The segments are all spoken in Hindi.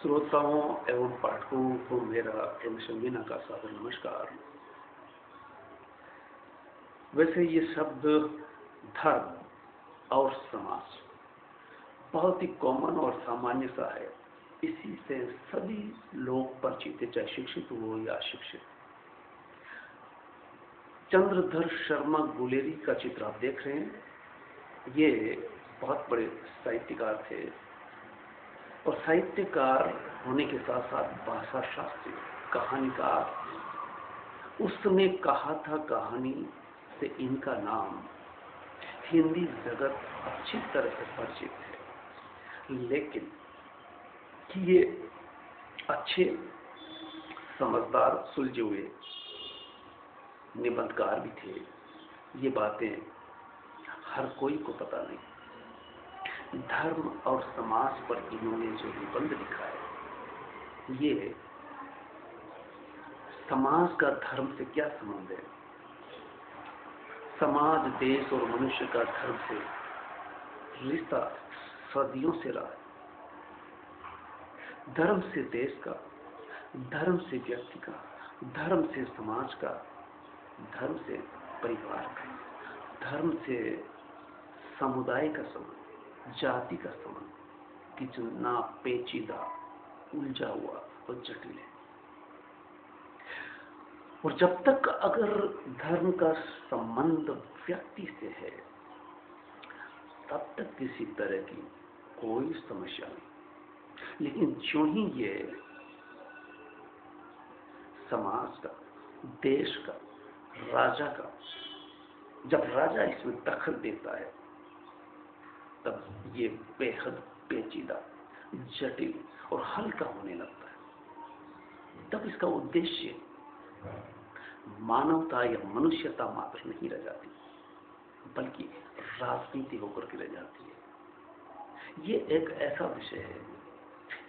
श्रोताओं एवं पाठकों को मेरा एम मीना का सादर नमस्कार। वैसे ये शब्द धर्म और समाज बहुत ही कॉमन और सामान्य सा है। इसी से सभी लोग परिचित है, चाहे शिक्षित हो या अशिक्षित। चंद्रधर शर्मा गुलेरी का चित्र आप देख रहे हैं। ये बहुत बड़े साहित्यकार थे और साहित्यकार होने के साथ साथ भाषा शास्त्री, कहानीकार। उसने कहा था कहानी से इनका नाम हिंदी जगत अच्छी तरह से परिचित है, लेकिन ये अच्छे समझदार सुलझे हुए निबंधकार भी थे। ये बातें हर कोई को पता नहीं। धर्म और समाज पर इन्होंने जो निबंध लिखा है, ये समाज का धर्म से क्या संबंध है, समाज, देश और मनुष्य का धर्म से रिश्ता सदियों से रहा है। धर्म से देश का, धर्म से व्यक्ति का, धर्म से समाज का, धर्म से परिवार का, धर्म से समुदाय का संबंध, जाति का संबंध कितना पेचीदा, उलझा हुआ और जटिल है। और जब तक अगर धर्म का संबंध व्यक्ति से है, तब तक किसी तरह की कोई समस्या नहीं। लेकिन जो ही ये समाज का, देश का, राजा का, जब राजा इसमें दखल देता है, तब ये बेहद पेचीदा, जटिल और हल्का होने लगता है। तब इसका उद्देश्य मानवता या मनुष्यता मात्र नहीं रह जाती, बल्कि राजनीति होकर के रह जाती है। ये एक ऐसा विषय है,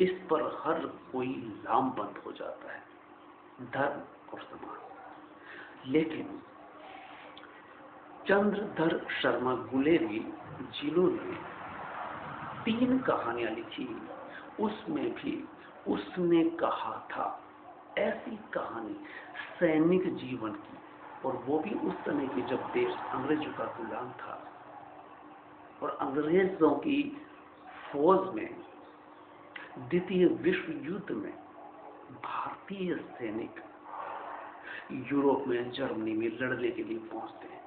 इस पर हर कोई लामबंद हो जाता है, धर्म और समाज। लेकिन चंद्रधर शर्मा गुलेरी जिन्होंने 3 कहानियां लिखी, उसमें भी उसने कहा था ऐसी कहानी सैनिक जीवन की, और वो भी उस समय की जब देश अंग्रेजों का गुलाम था और अंग्रेजों की फौज में द्वितीय विश्व युद्ध में भारतीय सैनिक यूरोप में, जर्मनी में लड़ने के लिए पहुंचते हैं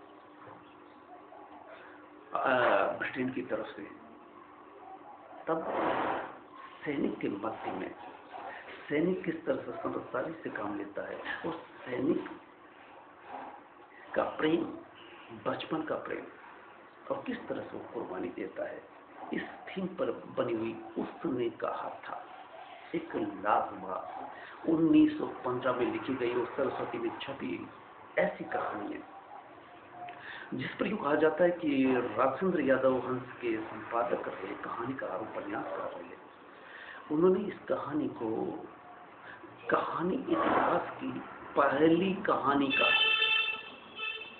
ब्रिटेन की तरफ से। तब सैनिक के मध्य में सैनिक किस तरह से समझदारी से काम लेता है और सैनिक का प्रेम, बचपन का प्रेम, और किस तरह से वो कुर्बानी देता है, इस थीम पर बनी हुई उसने कहा था एक लाजवाब 1915 में लिखी गई और सरस्वती में छपी ऐसी कहानी है, जिस पर यूं कहा जाता है कि राजेंद्र यादव हंस के संपादक रहे, कहानीकार, उपन्यासकार रहे। उन्होंने इस कहानी को कहानी इतिहास की पहली कहानी का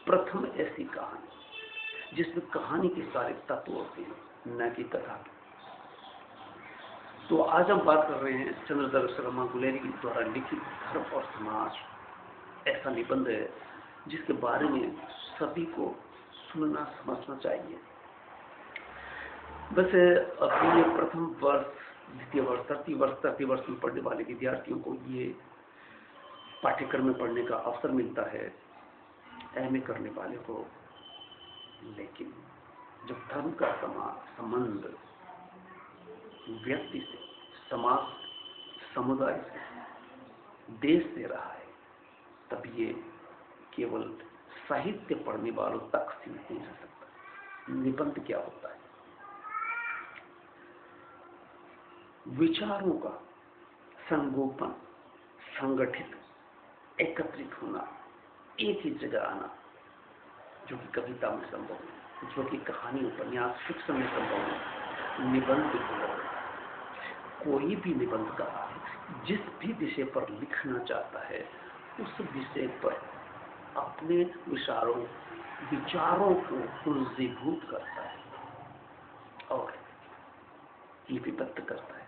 प्रथम ऐसी कहानी जिसमें कहानी के सारे तत्व होते हैं, न कि कथा के। तो आज हम बात कर रहे हैं चंद्रधर शर्मा गुलेरी द्वारा लिखित धर्म और समाज, ऐसा निबंध है जिसके बारे में सभी को सुनना समझना चाहिए। वैसे अभी ये प्रथम वर्ष, द्वितीय वर्ष, तृतीय वर्ष में पढ़ने वाले विद्यार्थियों को ये पाठ्यक्रम में पढ़ने का अवसर मिलता है, एमए करने वाले को। लेकिन जब धर्म का संबंध व्यक्ति से, समाज, समुदाय से, देश से रहा है, तब ये केवल साहित्य पढ़ने वालों तक सीमित नहीं रह सकता। निबंध क्या होता है? विचारों का संगोपन, संगठित, एकत्रित होना, एक ही जगह आना, जो कि कविता में संभव है, जो कि कहानी, उपन्यास, फिक्शन में संभव है, निबंध भी संभव है। कोई भी निबंधकार जिस भी विषय पर लिखना चाहता है, उस विषय पर अपने विचारों को पुनर्जीभूत करता है और लिपिबद्ध करता है।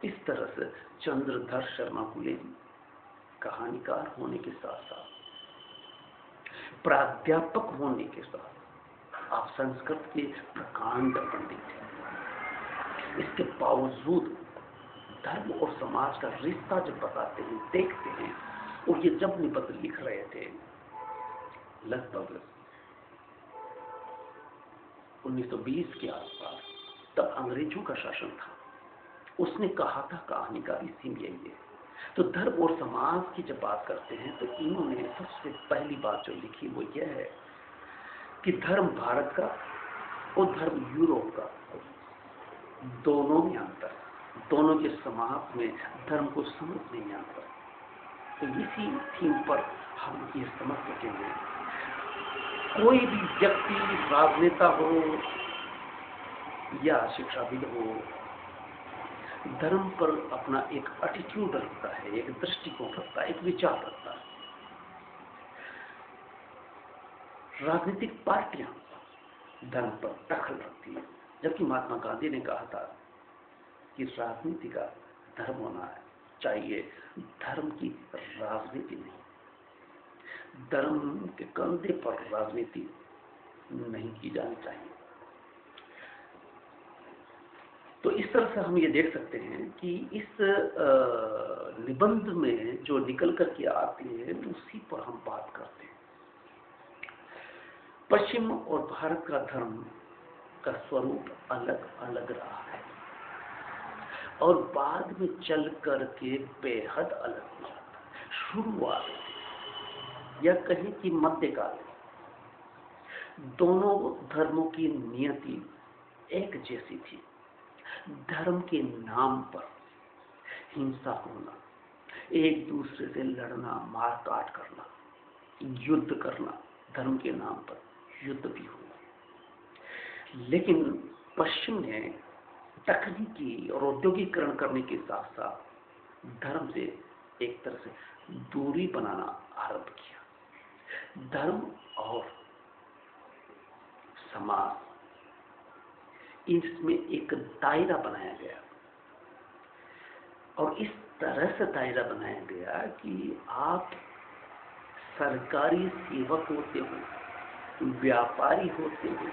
इस तरह से चंद्रधर शर्मा फुले कहानीकार होने के साथ साथ प्राध्यापक होने के साथ आप संस्कृत के प्रकांड पंडित थे। इसके बावजूद धर्म और समाज का रिश्ता जब बताते हैं, देखते हैं, और ये जब निबंध लिख रहे थे लगभग 1920 के आसपास, तब अंग्रेजों का शासन था। उसने कहा था कहानीकारी सीम यही है। तो धर्म और समाज की जब बात करते हैं तो इन्होंने सबसे पहली बात जो लिखी वो यह है कि धर्म भारत का और धर्म यूरोप का, दोनों में अंतर, दोनों के समाज में धर्म को समझ नहीं आता। तो इसी थीम पर हम ये समझ सकेंगे, कोई भी व्यक्ति, राजनेता हो या शिक्षाविद हो, धर्म पर अपना एक एटीट्यूड रखता है, एक दृष्टिकोण रखता है, एक विचार रखता है। राजनीतिक पार्टियां धर्म पर दखल रखती है, जबकि महात्मा गांधी ने कहा था कि राजनीति का धर्म होना चाहिए, धर्म की राजनीति नहीं। धर्म के कंधे पर राजनीति नहीं की जानी चाहिए। तो इस तरह से हम ये देख सकते हैं कि इस निबंध में जो निकल करके आती है उसी पर हम बात करते हैं। पश्चिम और भारत का धर्म का स्वरूप अलग अलग रहा है और बाद में चल करके बेहद अलग हुआ। शुरुआत या कहें कि मध्यकाल दोनों धर्मों की नियति एक जैसी थी। धर्म के नाम पर हिंसा होना, एक दूसरे से लड़ना, मारकाट करना, युद्ध करना, धर्म के नाम पर युद्ध भी हुआ। लेकिन पश्चिम ने तकनीकी और औद्योगिकरण करने के साथ साथ धर्म से एक तरह से दूरी बनाना आरंभ किया। धर्म और समाज, इसमें एक दायरा बनाया गया और इस तरह से दायरा बनाया गया कि आप सरकारी सेवक होते हो, व्यापारी होते हो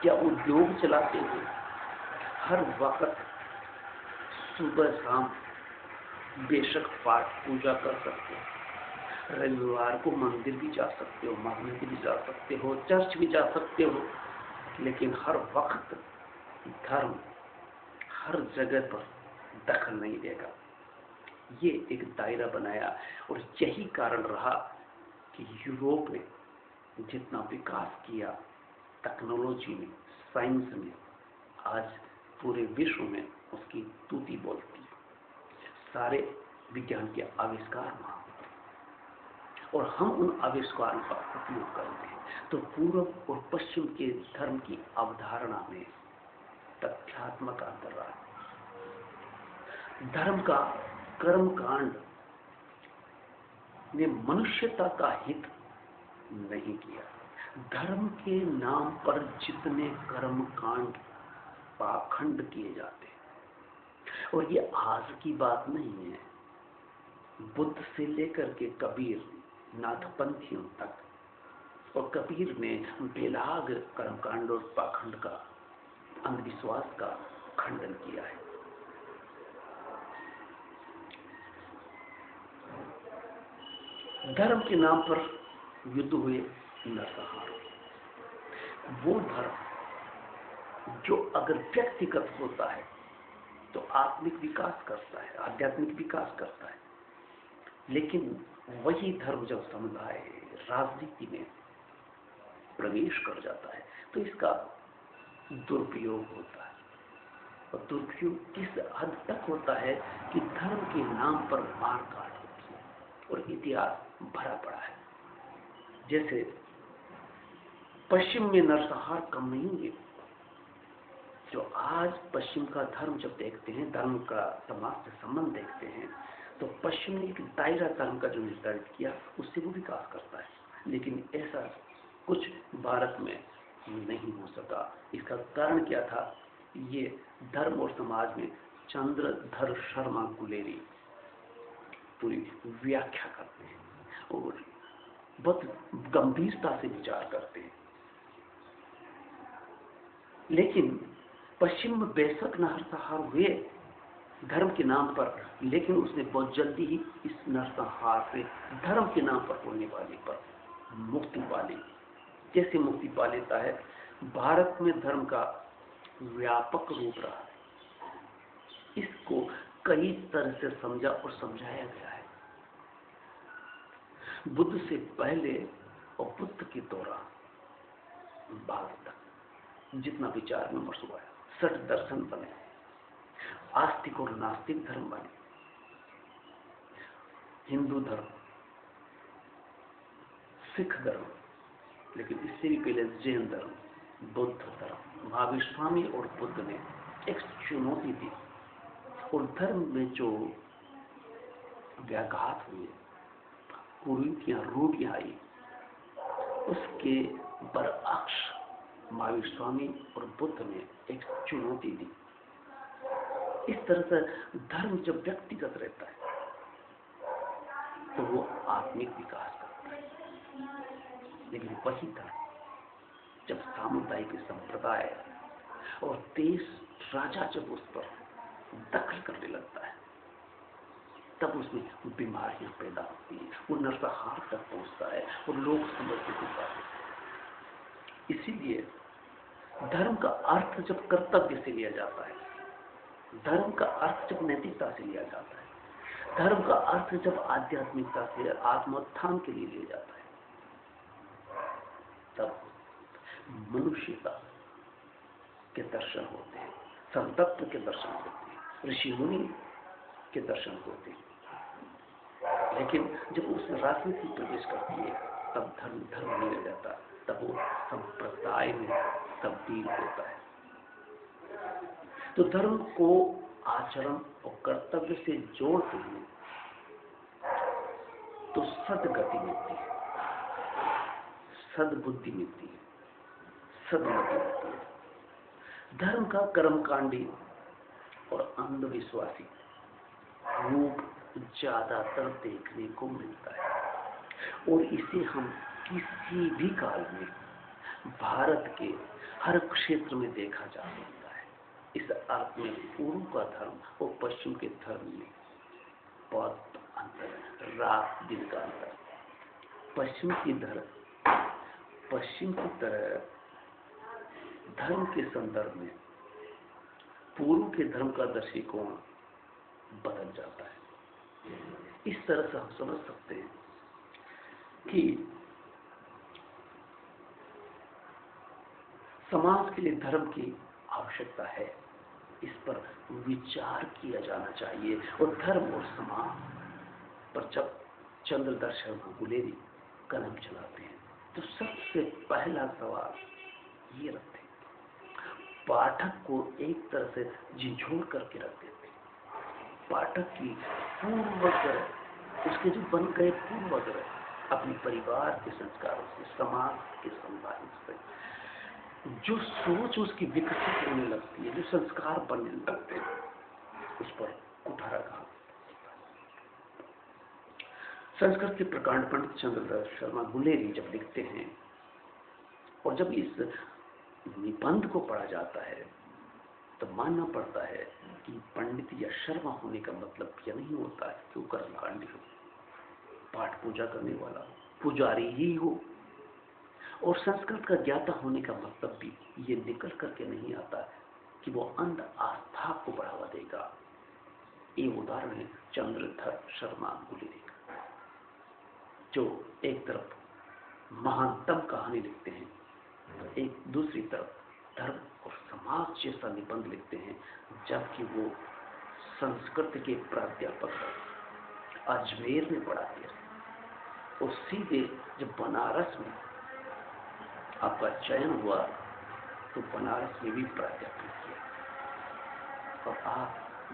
या उद्योग चलाते हो, हर वक्त सुबह शाम बेशक पाठ पूजा कर सकते हो, रविवार को मंदिर भी जा सकते हो, मस्जिद भी जा सकते हो, चर्च भी जा सकते हो, लेकिन हर वक्त धर्म हर जगह पर दखल नहीं देगा। ये एक दायरा बनाया और यही कारण रहा कि यूरोप ने जितना विकास किया टेक्नोलॉजी में, साइंस में, आज पूरे विश्व में उसकी तूती बोलती है। सारे विज्ञान के आविष्कार वहां और हम उन आविष्कारों का उपयोग करते हैं। तो पूर्व और पश्चिम के धर्म की अवधारणा में तथ्यात्मक अंतर रहा। धर्म का कर्मकांड ने मनुष्यता का हित नहीं किया। धर्म के नाम पर जितने कर्मकांड पाखंड किए जाते हैं, और ये आज की बात नहीं है, बुद्ध से लेकर के कबीर, नाथपंथियों तक, और कबीर ने बेलाग कर्मकांड और पाखंड का, अंधविश्वास का खंडन किया है। धर्म के नाम पर युद्ध हुए, नरसंहार। वो धर्म जो अगर व्यक्तिगत होता है तो आत्मिक विकास करता है, आध्यात्मिक विकास करता है, लेकिन वही धर्म जब समुदाय राजनीति में प्रवेश कर जाता है तो इसका दुरुपयोग होता है। और दुरुपयोग किस हद तक होता है कि धर्म के नाम पर मारकाट होती है और इतिहास भरा पड़ा है। जैसे पश्चिम में नरसंहार कम नहीं हुए। जो आज पश्चिम का धर्म जब देखते हैं, धर्म का समाज से संबंध देखते हैं, तो पश्चिम ने एक दायरा धर्म का जो निर्धारित किया उससे वो विकास करता है, लेकिन ऐसा कुछ भारत में नहीं हो सका। इसका कारण क्या था? ये धर्म और समाज में चंद्रधर शर्मा गुलेरी पूरी व्याख्या करते हैं और बहुत गंभीरता से विचार करते हैं। लेकिन पश्चिम में बेशक नरसंहार हुए धर्म के नाम पर, लेकिन उसने बहुत जल्दी ही इस नरसंहार से धर्म के नाम पर होने वाले पर मुक्ति पा ली। कैसे मुक्ति पा लेता है? भारत में धर्म का व्यापक रूप रहा है, इसको कई तरह से समझा और समझाया गया है। बुद्ध से पहले और बुद्ध के दौरान बाद तक जितना विचार विमर्श हुआ है, 6 दर्शन बने, आस्तिक और नास्तिक धर्म बने, हिंदू धर्म, सिख धर्म, लेकिन इससे भी पहले जैन धर्म, बुद्ध धर्म। महावीर स्वामी और बुद्ध ने एक चुनौती दी और धर्म में जो व्याघात हुए, कुरीतियां, रूढ़ियां आई, उसके बरअक्स महावीर स्वामी और बुद्ध ने एक चुनौती दी। इस तरह से धर्म जब व्यक्तिगत रहता है तो वो आत्मिक विकास करता है, लेकिन वही धर्म जब सामुदायिक संप्रदाय और देश राजा जब उस पर दखल करने लगता है, तब उसमें बीमारियां पैदा होती है, वो नरसंहार तक पहुंचता है और लोग समझ नहीं पाते। इसीलिए धर्म का अर्थ जब कर्तव्य से लिया जाता है, धर्म का अर्थ जब नैतिकता से लिया जाता है, धर्म का अर्थ जब आध्यात्मिकता से आत्मोत्थान के लिए लिया जाता है, तब मनुष्यता के दर्शन होते हैं, संतत्व के दर्शन होते हैं, ऋषि मुनि के दर्शन होते हैं। लेकिन जब उसमें राजनीति प्रवेश करती है, तब धर्म नहीं रह जाता, तब वो संप्रदाय में तब्दील होता है। तो धर्म को आचरण और कर्तव्य से जोड़ते हैं तो सदगति मिलती है, सद्बुद्धि मिलती है, सदमति मिलती है। धर्म का कर्मकांडी और अंधविश्वासी रूप ज्यादातर देखने को मिलता है और इसे हम किसी भी काल में भारत के हर क्षेत्र में देखा जा सकता है। इस अर्थ में पूर्व का धर्म और पश्चिम के धर्म में बहुत अंतर है, रात दिन का अंतर। पश्चिम की तरह धर्म के संदर्भ में पूर्व के धर्म का दृष्टिकोण बदल जाता है। इस तरह से हम समझ सकते हैं कि समाज के लिए धर्म की आवश्यकता है, इस पर विचार किया जाना चाहिए। और धर्म और समाज पर जब चंद्रधर शर्मा गुलेरी कलम चलाते हैं तो सबसे पहला सवाल ये रखते हैं, पाठक को एक तरह से झिझोड़ करके रख देते हैं। पाठक की पूर्वग्रह, उसके जो बन गए पूर्वग्रह अपने परिवार के संस्कारों से, समाज के समुदाय से, जो सोच उसकी विकसित होने लगती है, जो संस्कार बनने लगते हैं, उस पर कुठाराघात। संस्कृत के प्रकांड पंडित चंद्रधर शर्मा गुलेरी जब लिखते हैं और जब इस निबंध को पढ़ा जाता है तो मानना पड़ता है कि पंडित या शर्मा होने का मतलब यह नहीं होता है कि वो कर्मकांडी हो, पाठ पूजा करने वाला हो, पुजारी ही हो। और संस्कृत का ज्ञाता होने का मतलब भी ये निकल करके नहीं आता कि वो अंध आस्था को बढ़ावा देगा। ये उदाहरण है चंद्रधर शर्मा गुलेरी का, जो एक तरफ महानतम कहानी लिखते हैं तो एक दूसरी तरफ धर्म और समाज जैसा निबंध लिखते हैं, जबकि वो संस्कृत के प्राध्यापक अजमेर में पढ़ाते हैं और सीधे जब बनारस में आपका चयन हुआ तो बनारस में भी प्राध्यापन किया। और आप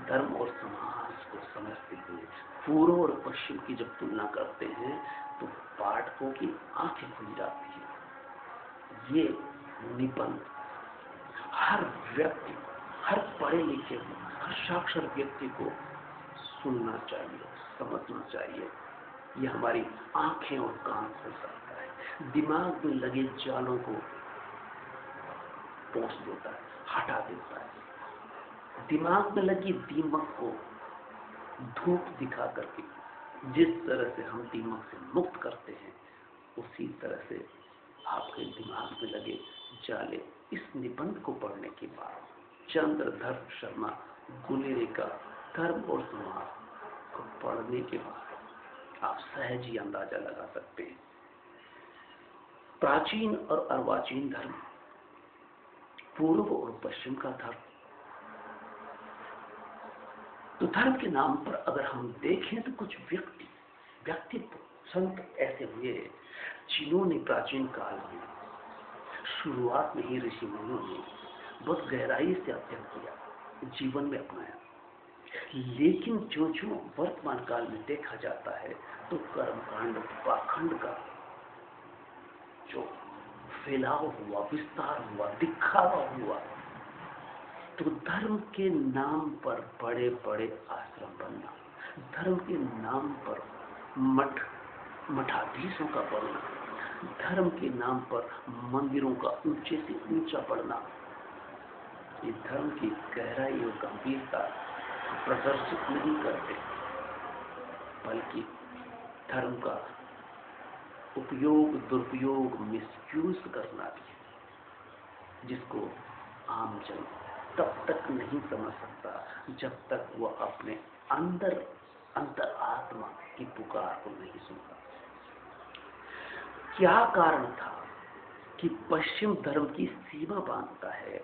धर्म और समाज को समझते हुए पूर्व और पश्चिम की जब तुलना करते हैं तो पाठकों की आंखें खुल जाती है। ये निबंध हर व्यक्ति, हर पढ़े लिखे हर साक्षर व्यक्ति को सुनना चाहिए, समझना चाहिए। ये हमारी आंखें और कान खोल सकता है, दिमाग में लगे जालों को पोंछ देता है, हटा देता है। दिमाग में लगी दीमक को धूप दिखा करके जिस तरह से हम दीमक से मुक्त करते हैं, उसी तरह से आपके दिमाग में लगे जाले इस निबंध को पढ़ने के बाद, चंद्रधर शर्मा गुलेरी का धर्म और समाज को पढ़ने के बाद आप सहज ही अंदाजा लगा सकते हैं। प्राचीन और अर्वाचीन धर्म, पूर्व और पश्चिम का धर्म। तो धर्म के नाम पर अगर हम देखें तो कुछ व्यक्तित्व संत ऐसे हुए जिन्होंने प्राचीन काल में शुरुआत में ही ऋषि मुनियों ने बहुत गहराई से अध्ययन किया, जीवन में अपनाया। लेकिन जो वर्तमान काल में देखा जाता है तो कर्मकांड, पाखंड का जो फैलाव हुआ, विस्तार हुआ, दिखावा हुआ, तो धर्म के नाम पर बड़े बड़े आश्रम बनना, धर्म के नाम पर मठाधीशों का बनना, धर्म के नाम पर मंदिरों का ऊंचे से ऊंचा बढ़ना, ये धर्म की गहराई और गंभीरता प्रदर्शित नहीं करते, बल्कि धर्म का उपयोग, दुरुपयोग, मिसयूज करना भी है, जिसको आम जन तब तक नहीं समझ सकता जब तक वो अपने अंतरात्मा की पुकार को नहीं सुनता। क्या कारण था कि पश्चिम धर्म की सीमा बांधता है,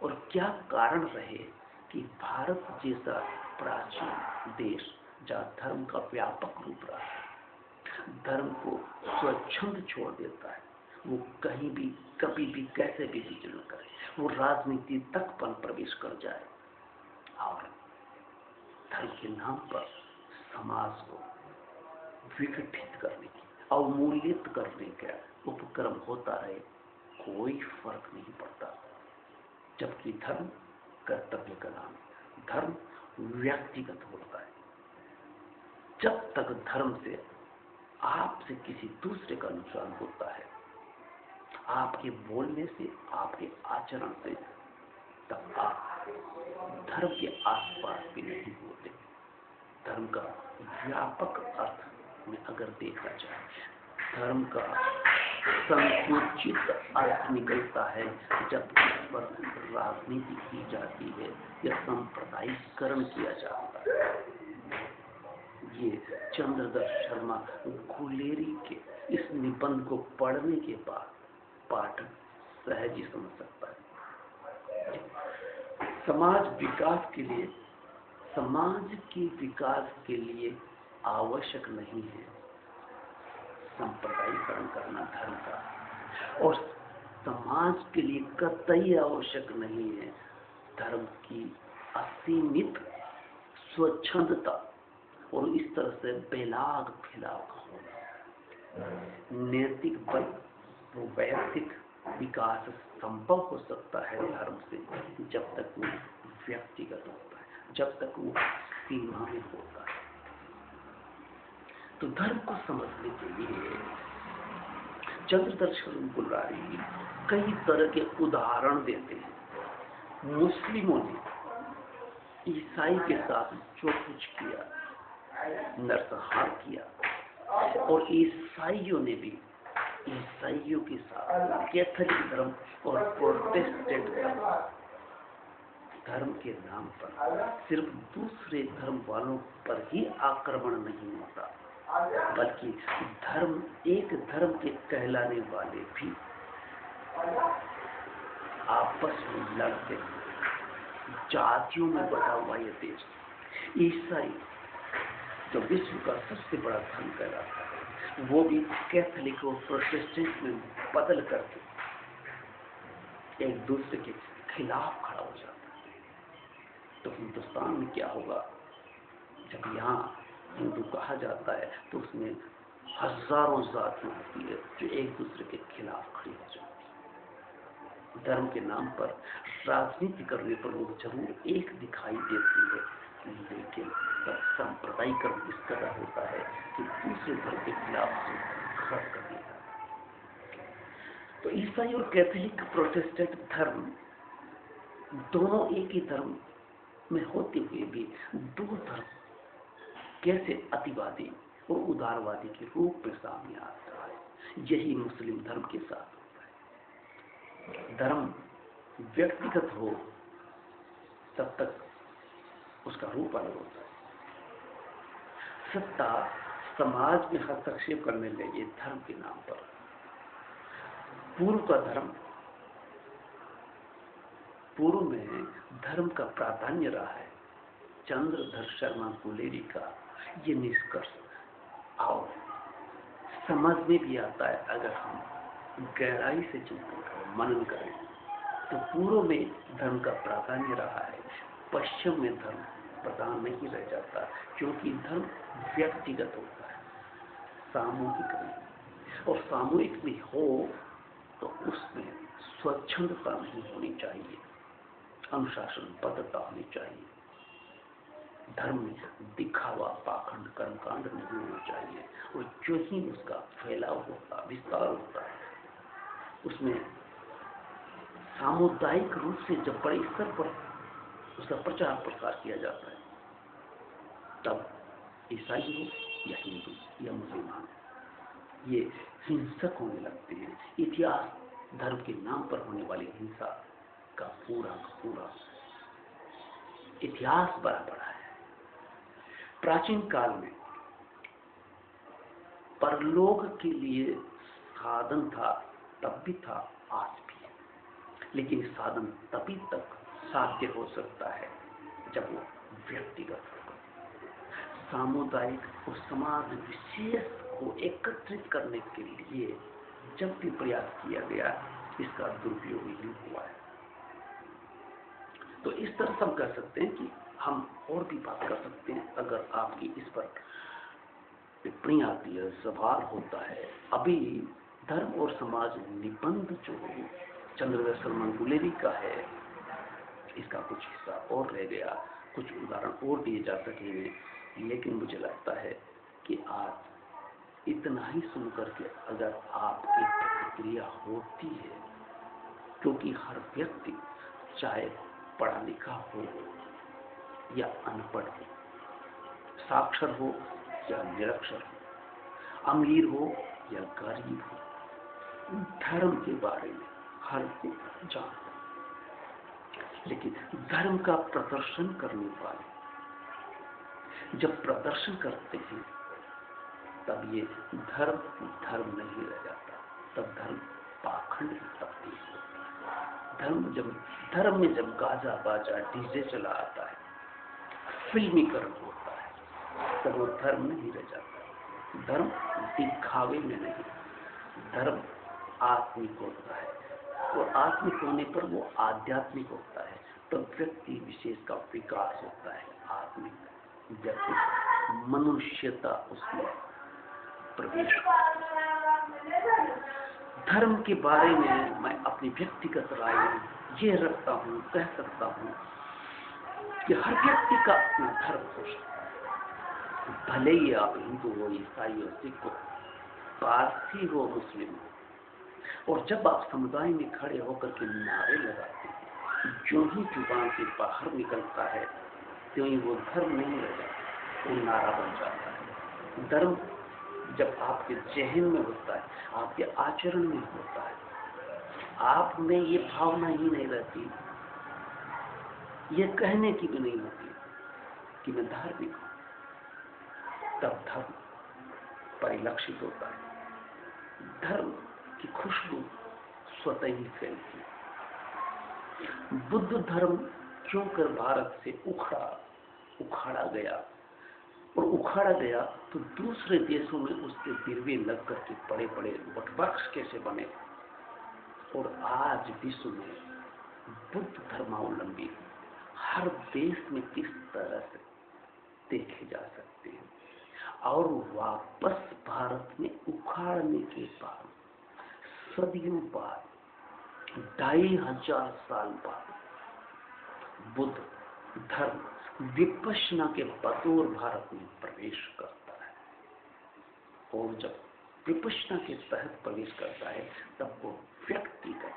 और क्या कारण रहे कि भारत जैसा प्राचीन देश जहाँ धर्म का व्यापक रूप रहा है, धर्म को स्वच्छंद छोड़ देता है, वो कहीं भी कभी भी कैसे भी विचरण करे, वो राजनीति तक पर प्रवेश कर जाए और धर्म के नाम पर समाज को विघटित करने की, अवमूल्यित करने का उपक्रम होता रहे, कोई फर्क नहीं पड़ता। जबकि धर्म कर्तव्य का नाम, धर्म व्यक्तिगत होता है। जब तक धर्म से आपसे किसी दूसरे का नुकसान होता है, आपके बोलने से, आपके आचरण से, तब आप धर्म के आसपास भी नहीं होते। धर्म का व्यापक अर्थ में अगर देखा जाए, धर्म का संकुचित अर्थ निकलता है जब इस पर राजनीति की जाती है या सांप्रदायिकरण किया जाता है। ये चंद्रधर शर्मा गुलेरी के इस निबंध को पढ़ने के बाद पाठक सहज ही समझ सकता है। समाज के विकास के लिए आवश्यक नहीं है सांप्रदायिकरण करना धर्म का, और समाज के लिए कतई आवश्यक नहीं है धर्म की असीमित स्वच्छंदता और इस तरह से बेलाग फैलाव का होना। नैतिक बल, वैयक्तिक विकास संभव हो सकता है धर्म से जब तक वो व्यक्तिगत होता है, जब तक वो सीमा में होता है। तो धर्म को समझने के लिए चंद्रधर शर्मा गुलेरी कई तरह के उदाहरण देते हैं। मुस्लिमों ने ईसाई के साथ जो कुछ किया, नरसंहार किया, और ईसाइयों ने भी ईसाइयों के साथ कैथोलिक धर्म और प्रोटेस्टेंट धर्म के नाम पर सिर्फ दूसरे धर्म वालों पर ही आक्रमण नहीं होता, बल्कि एक धर्म के कहलाने वाले भी आपस में लड़ते हैं। जातियों में बटा हुआ यह देश, ईसाई जो विश्व का सबसे बड़ा धर्म कहलाता है, वो भी कैथोलिक और प्रोटेस्टेंट में बदल करके एक दूसरे के खिलाफ खड़ा हो जाता है। तो हिंदुस्तान में क्या होगा जब यहाँ हिंदू कहा जाता है तो उसमें हजारों जातियां होती है जो एक दूसरे के खिलाफ खड़ी हो जाती धर्म के नाम पर राजनीति करने पर वो जरूर एक दिखाई देती है, लेकिन तब सांप्रदायिकरण इस तरह होता है कि दूसरे धर्म के खिलाफ से खड़ा कर देता है। तो ईसाई और कैथोलिक प्रोटेस्टेंट धर्म दोनों एक ही धर्म में होते हुए भी दो धर्म कैसे अतिवादी और उदारवादी के रूप में सामने आ रहा है, यही मुस्लिम धर्म के साथ होता है। धर्म व्यक्तिगत हो तब तक उसका रूप अलग होता है। सत्ता समाज में हस्तक्षेप करने लगे धर्म के नाम पर। पूर्व में धर्म का प्राधान्य रहा है। चंद्रधर शर्मा गुलेरी का ये निष्कर्ष और समझ में भी आता है अगर हम गहराई से चिंतन करें, मनन करें, तो पूर्व में धर्म का प्राधान्य रहा है, पश्चिम में धर्म प्रधान नहीं रह जाता, क्योंकि धर्म व्यक्तिगत होता है, सामूहिक नहीं। और सामूहिक भी हो तो उसमें स्वच्छंदता नहीं होनी चाहिए, अनुशासनबद्धता होनी चाहिए। धर्म में दिखावा, पाखंड, कर्मकांड नहीं होना चाहिए। और जो ही उसका फैलाव होता, विस्तार होता है, उसमें सामुदायिक रूप से जब बड़े स्तर पर उसका प्रचार प्रसार किया जाता है, तब ईसाई हो या हिंदू या मुसलमान, ये हिंसक होने लगते हैं। इतिहास धर्म के नाम पर होने वाली हिंसा का पूरा इतिहास बड़ा बड़ा है। प्राचीन काल में परलोक के लिए साधन था, तब भी था, आज भी है। लेकिन साधन तभी तक साध्य हो सकता है जब वो व्यक्तिगत हो, सामुदायिक और समाज विशेष को एकत्रित करने के लिए जब भी प्रयास किया गया, इसका दुरुपयोग ही हुआ है। तो इस तरह हम कह सकते हैं कि हम और भी बात कर सकते हैं। अगर आपकी इस पर टिप्पणी आती है, सवाल होता है, अभी धर्म और समाज निबंध जो चंद्रधर शर्मा गुलेरी का है, इसका कुछ हिस्सा और रह गया, कुछ उदाहरण और दिए जा सकेंगे, लेकिन मुझे लगता है कि आज इतना ही सुनकर के अगर आपकी प्रतिक्रिया होती है, क्योंकि हर व्यक्ति चाहे पढ़ा लिखा हो या अनपढ़ हो, साक्षर हो या निरक्षर हो, अमीर हो या गरीब हो, धर्म के बारे में हर कोई जानता है। लेकिन धर्म का प्रदर्शन करने वाले जब प्रदर्शन करते हैं, तब ये धर्म नहीं रह जाता, तब धर्म पाखंड की तब्दील होता है। धर्म में जब गाजा बाजा डीजे चला आता है, फिल्मीकरण होता है, तब वो धर्म नहीं रह जाता। धर्म दिखावे में नहीं, धर्म आत्मिक होता है, और आत्मिक होने पर वो आध्यात्मिक होता है। तो व्यक्ति विशेष का विकास होता है, आत्मिक व्यक्ति, मनुष्यता उसमें प्रवेश। धर्म के बारे में मैं अपनी व्यक्तिगत राय ये रखता हूँ, कह सकता हूँ कि हर व्यक्ति का अपना धर्म हो सकता है, भले ही आप हिंदू हो, ईसाई हो, सिख हो, पारसी हो, मुस्लिम हो। और जब आप समुदाय में खड़े होकर के नारे लगाते हैं, जो ही जुबान से बाहर निकलता है, त्यों ही वो धर्म नहीं रह जाता, वो नारा बन जाता है। धर्म जब आपके जहन में होता है, आपके आचरण में होता है, आप में ये भावना ही नहीं रहती, ये कहने की भी नहीं होती कि मैं धार्मिक हूं, तब धर्म परिलक्षित होता है। धर्म की खुशबू स्वतः ही फैलती है। बुद्ध धर्म क्यों कर भारत से उखाड़ा गया, तो दूसरे देशों में उसके गिरवे लग करके बड़े बड़े वटवृक्ष कैसे बने, और आज विश्व में बुद्ध धर्मावलंबी हर देश में किस तरह से देखे जा सकते हैं। और वापस भारत में उखाड़ने के बाद, सदियों बाद 2500 साल बाद बुद्ध धर्म विपश्यना के बतौर भारत में प्रवेश करता है। और जब विपश्यना के तहत प्रवेश करता है तब वो व्यक्ति का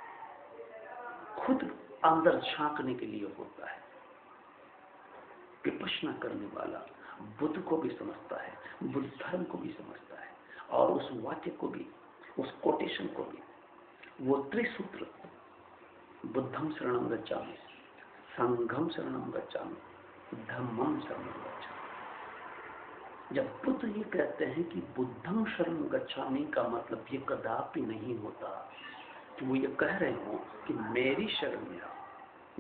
खुद अंदर झांकने के लिए होता है। विपश्यना करने वाला बुद्ध को भी समझता है, बुद्ध धर्म को भी समझता है, और उस वाक्य को भी, उस कोटेशन को भी, वो त्रिसूत्र बुद्धम शरणं गच्छामि, संघम शरणं गच्छामि, धम्मम शरणं गच्छामि। जब बुद्ध ये कहते हैं कि बुद्धम शरणं गच्छामि का मतलब ये कदापि नहीं होता कि वो ये कह रहे हो कि मेरी शरण में आओ,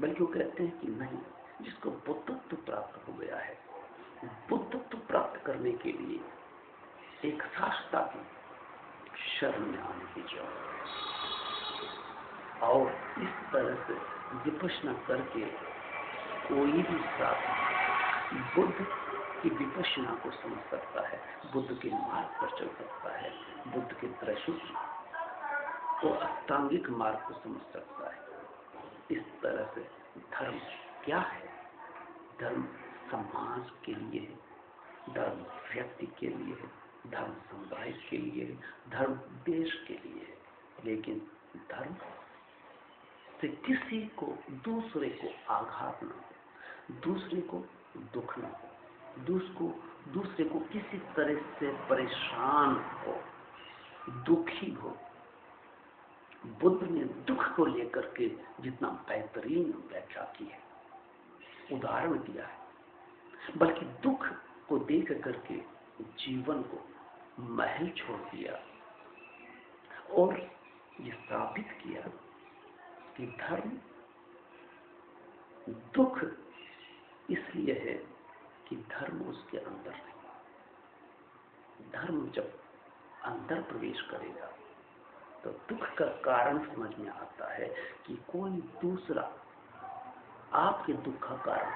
बल्कि वो कहते हैं कि नहीं, जिसको बुद्धत्व प्राप्त हो गया है, बुद्धत्व प्राप्त करने के लिए एक शास्त्रा की शरण में आने की जरूरत है। और इस तरह से विपश्यना करके कोई भी साधु बुद्ध की विपश्यना को समझ सकता है, बुद्ध के मार्ग पर चल सकता है, बुद्ध के त्रैशूत्र और अष्टांगिक मार्ग को समझ सकता है। इस तरह से धर्म क्या है? धर्म समाज के लिए है, धर्म व्यक्ति के लिए है, धर्म समुदाय के लिए है, धर्म देश के लिए है। लेकिन धर्म से किसी को, दूसरे को आघात न हो, दूसरे को दुख न हो, दूसरे को किसी तरह से परेशान हो, दुखी हो। बुद्ध ने दुख को लेकर के जितना बेहतरीन व्याख्या की है, उदाहरण दिया है, बल्कि दुख को देख करके जीवन को महल छोड़ दिया और ये साबित किया कि धर्म दुख इसलिए है कि धर्म उसके अंदर नहीं। धर्म जब अंदर प्रवेश करेगा तो दुख का कारण समझ में आता है कि कोई दूसरा आपके दुख का कारण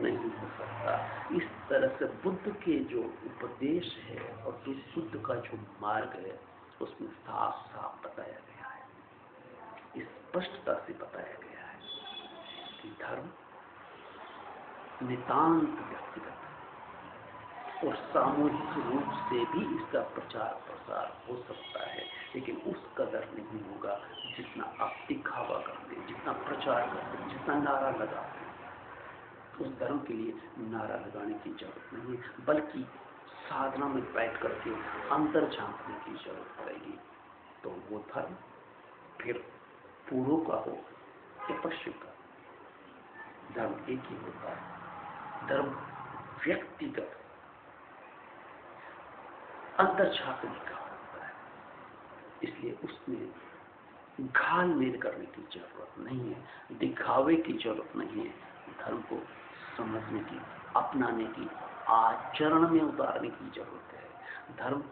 नहीं हो सकता। इस तरह से बुद्ध के जो उपदेश है और बुद्ध का जो मार्ग है उसमें साफ साफ बताया गया है, स्पष्टता से बताया गया है कि धर्म नितांत व्यक्तिगत और सामूहिक रूप से भी इसका प्रचार प्रसार हो सकता है, लेकिन उस कदर नहीं होगा जितना आप दिखावा करते हैं, जितना प्रचार करते हैं, जितना नारा लगाते हैं। उस धर्म के लिए नारा लगाने की जरूरत नहीं है, बल्कि साधना में बैठ करके अंतर झांकने की जरूरत पड़ेगी। तो वो धर्म फिर पूर्व का हो या पश्चिम का, धर्म एक ही होता है। धर्म व्यक्तिगत अंतर झांकने का होता है, इसलिए उसमें घाल मेल करने की जरूरत नहीं है, दिखावे की जरूरत नहीं है। धर्म को समझने की, अपनाने की, आचरण में उतारने की जरूरत है। धर्म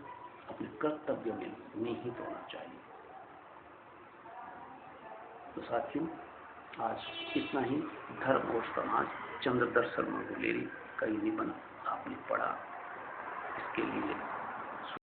अपने कर्तव्य में निहित होना चाहिए। तो साथियों, आज इतना ही। धर्म और समाज, चंद्रदर्शन मंगुलेरी का निबंध आपने पढ़ा, इसके लिए